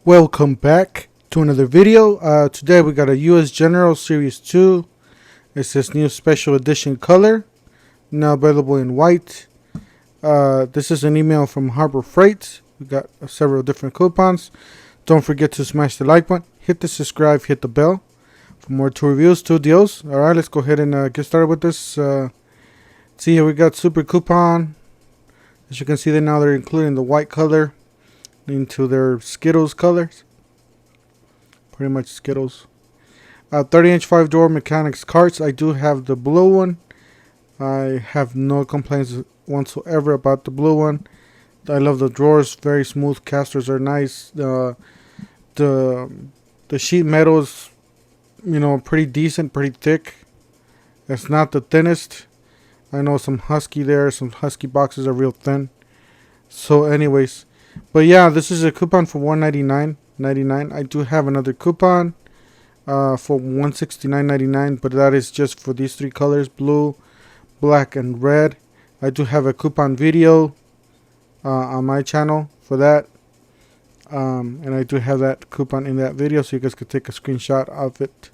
Welcome back to another video. Today we got a US General Series 2. It's this new special edition color, now available in white. This is an email from Harbor Freight. We got several different coupons. Don't forget to smash the like button, hit the subscribe, hit the bell for more tool reviews, tool deals. Alright, let's go ahead and get started with this. See here we got super coupon. As you can see, now they're including the white color into their Skittles colors. Pretty much Skittles. 30-inch 5-door mechanics carts. I do have the blue one. I have no complaints whatsoever about the blue one. I love the drawers. Very smooth. Casters are nice. The sheet metal is, pretty decent, pretty thick. It's not the thinnest. I know some Husky there. Some Husky boxes are real thin. So anyways, but yeah, this is a coupon for $199.99. I do have another coupon for $169.99, but that is just for these three colors: blue, black, and red. I do have a coupon video on my channel for that, and I do have that coupon in that video, so you guys could take a screenshot of it.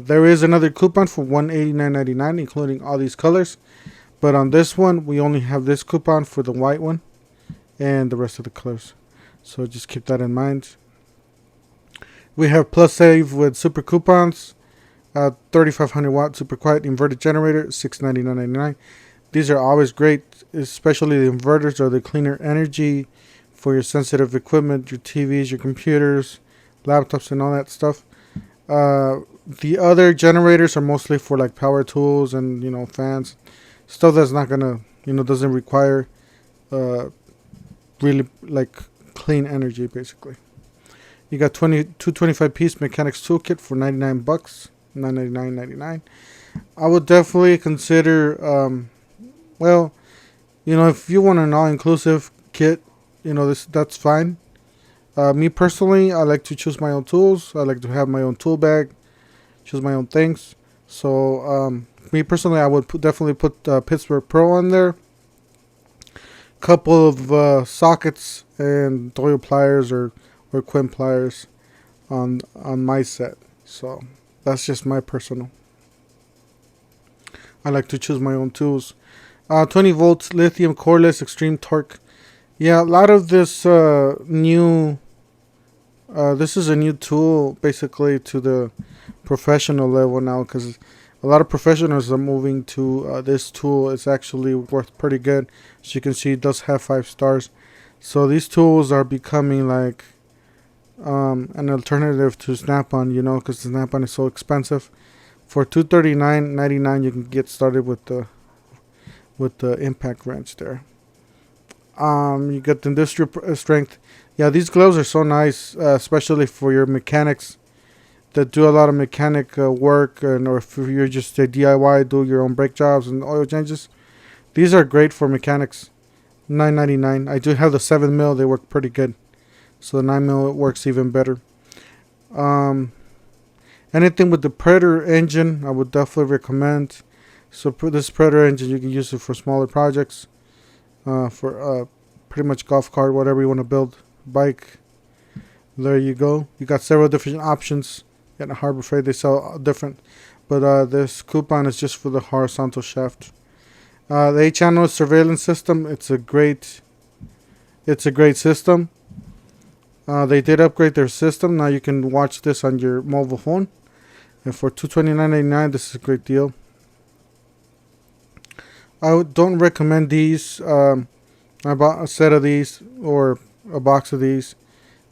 There is another coupon for $189.99, including all these colors, but on this one we only have this coupon for the white one and the rest of the colors, so just keep that in mind. We have plus save with super coupons. 3500 watt super quiet inverter generator, $699.99. These are always great, especially the inverters or the cleaner energy for your sensitive equipment, your TVs, your computers, laptops, and all that stuff. The other generators are mostly for like power tools and fans, stuff that's not gonna doesn't require really like clean energy. Basically, you got 225 piece mechanics toolkit for $99, $999.99. I would definitely consider if you want an all-inclusive kit, that's fine. Me personally, I like to choose my own tools. I like to have my own tool bag, choose my own things. So me personally, I would definitely put Pittsburgh Pro on there. Couple of sockets and Doyle pliers or Quinn pliers on my set. So that's just my personal. I like to choose my own tools. 20 volts lithium coreless extreme torque. Yeah, a lot of this new. This is a new tool basically to the professional level now, because a lot of professionals are moving to this tool. It's actually worth pretty good. As you can see, it does have 5 stars. So these tools are becoming like an alternative to Snap-on, because the Snap-on is so expensive. For $239.99, you can get started with the impact wrench there. You get the industrial strength. Yeah, these gloves are so nice, especially for your mechanics that do a lot of mechanic work, or if you're just a DIY, do your own brake jobs and oil changes. These are great for mechanics. $9.99. I do have the 7mm. They work pretty good. So the 9mm works even better. Anything with the Predator engine, I would definitely recommend. So this Predator engine, you can use it for smaller projects, for pretty much golf cart, whatever you want to build, bike. There you go. You got several different options. At Harbor Freight, they sell different, but this coupon is just for the horizontal shaft. The 8-channel surveillance system. It's a great system. They did upgrade their system. Now you can watch this on your mobile phone, and for $229.99, this is a great deal. I don't recommend these. I bought a set of these or a box of these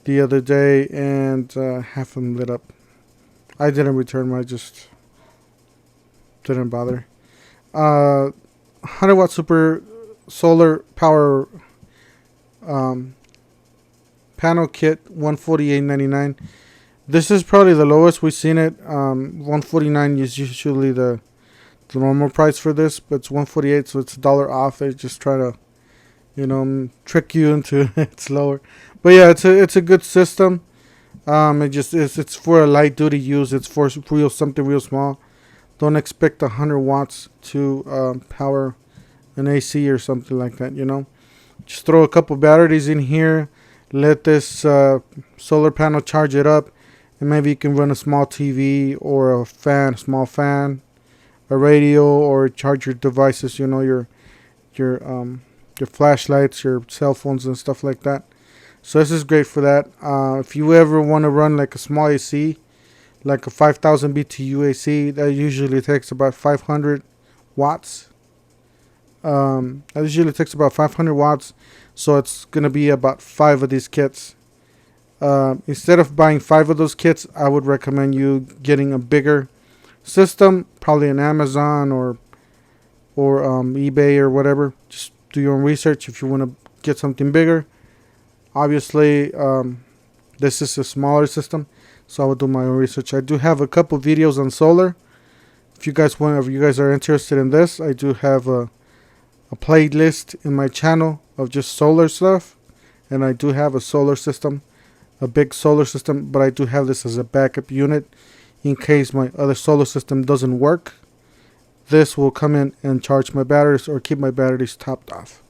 the other day, and half of them lit up. I didn't return them. I just didn't bother. 100 watt super solar power panel kit, $148.99. This is probably the lowest we've seen it. $149 is usually the normal price for this, but it's $148, so it's $1 off. They just try to trick you into it's lower. But yeah, it's a good system. It's for a light duty use. It's for something real small. Don't expect 100 watts to power an AC or something like that. Just throw a couple batteries in here, let this solar panel charge it up, and maybe you can run a small TV or a fan, small fan, a radio, or charge your devices. You know, your flashlights, your cell phones, and stuff like that. So this is great for that. If you ever want to run like a small AC, like a 5000 BTU AC, that usually takes about 500 watts. That usually takes about 500 watts. So it's gonna be about 5 of these kits. Instead of buying 5 of those kits, I would recommend you getting a bigger system, probably on Amazon or eBay or whatever. Just do your own research if you want to get something bigger. Obviously, this is a smaller system, so I would do my own research. I do have a couple videos on solar. If you guys are interested in this, I do have a playlist in my channel of just solar stuff, and I do have a solar system, a big solar system, but I do have this as a backup unit in case my other solar system doesn't work. This will come in and charge my batteries or keep my batteries topped off.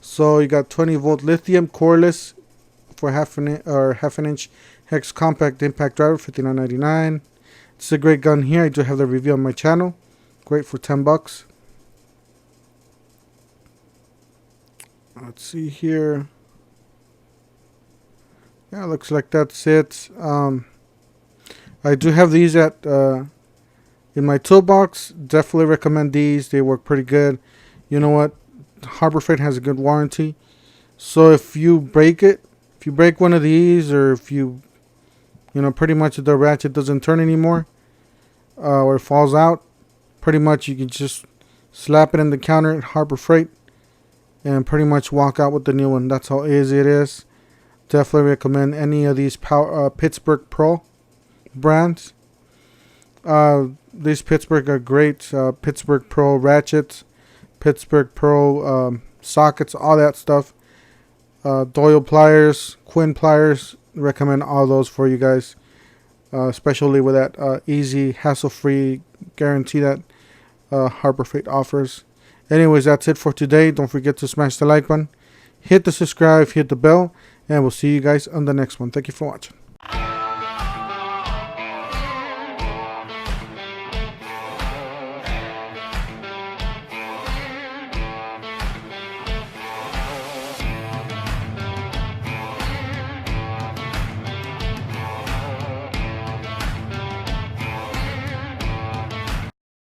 So you got 20 volt lithium coreless for half an inch hex compact impact driver, $59.99. It's a great gun here. I do have the review on my channel. Great for $10. Let's see here. Yeah, looks like that's it. I do have these at in my toolbox. Definitely recommend these. They work pretty good. You know what? Harbor Freight has a good warranty. So if you break one of these, or if you know, pretty much the ratchet doesn't turn anymore, or it falls out, pretty much you can just slap it in the counter at Harbor Freight and pretty much walk out with the new one. That's how easy it is. Definitely recommend any of these Pittsburgh Pro brands. These Pittsburgh are great. Pittsburgh Pro ratchets, Pittsburgh Pro sockets, all that stuff. Doyle pliers, Quinn pliers. Recommend all those for you guys, especially with that easy, hassle-free guarantee that Harbor Freight offers. Anyways, that's it for today. Don't forget to smash the like button, hit the subscribe, hit the bell, and we'll see you guys on the next one. Thank you for watching.